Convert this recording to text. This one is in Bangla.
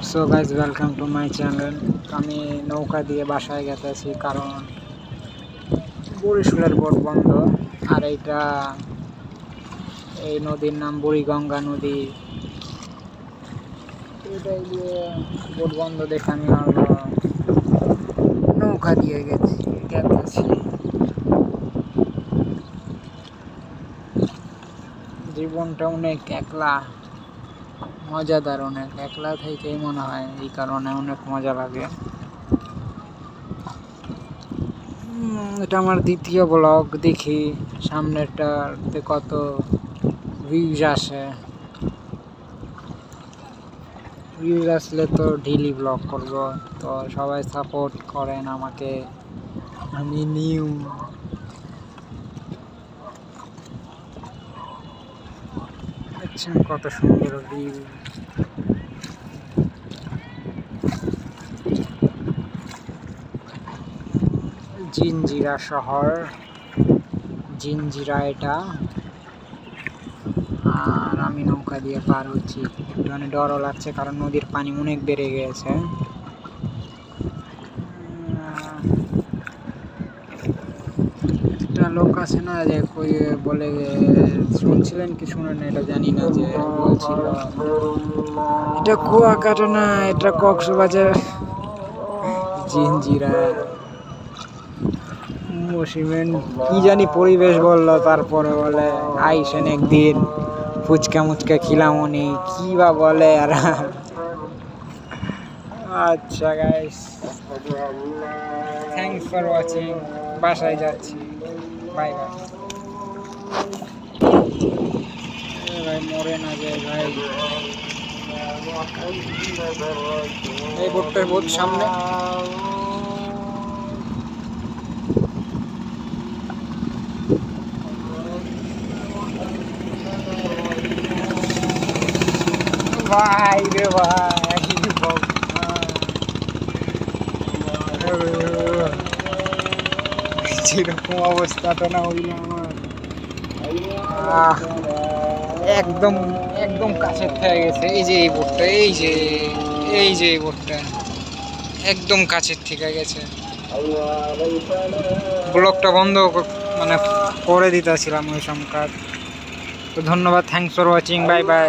So guys welcome to my channel. আমি নৌকা দিয়ে বাসায় গেতেছি কারণ বরিশালের বোট বন্ধ। আর এই নদীর নাম বুড়িগঙ্গা নদী। এটাই দিয়ে বোট বন্ধ দেখে আমি নৌকা দিয়ে গেতেছি। জীবনটা অনেক একলা, মজাদার, অনেক একলা থেকেই মনে হয়, এই কারণে অনেক মজা লাগে। এটা আমার দ্বিতীয় ব্লগ, দেখি সামনেরটাতে কত ভিউজ আসে। ভিউজ আসলে তো ডেইলি ব্লগ করব, তো সবাই সাপোর্ট করেন আমাকে। আমি নিউ দেখছেন কত সুন্দর ভিউ। জিঞ্জিরা শহর, জিঞ্জিরা এটা। আর আমি নৌকা দিয়ে পার হচ্ছি, একটুখানি ডরও লাগছে কারণ নদীর পানি অনেক বেড়ে গিয়েছে। একটা লোক আছে না যে কই বলে, শুনছিলেন কি শুনেন না এটা জানি না, যে বলছিল এটা কুয়াকাটা না, এটা কক্সবাজার জিঞ্জিরা। মসিমেন কি জানি পরিবেশ বললো, তারপরে বলে আইসেন একদিন ফুচকা মুচকা খিলাম উনি কি বা বলে আর। আচ্ছা গাইস, থ্যাংকস ফর ওয়াচিং। বাসায় যাচ্ছি, বাই বাই। ভাই মরে না যায় ভাই, এই বোটটার বহুত সামনে। ভাই রে ভাই, যেরকম অবস্থাটা না হইল আমার, একদম একদম কাছের থেকে গেছে। এই যে এই বোটটা, এই যে এই বোটটা একদম কাছের থেকে গেছে। ব্লগটা বন্ধ মানে করে দিতেছিলাম ওই সময়। তো ধন্যবাদ, thanks for watching, bye bye.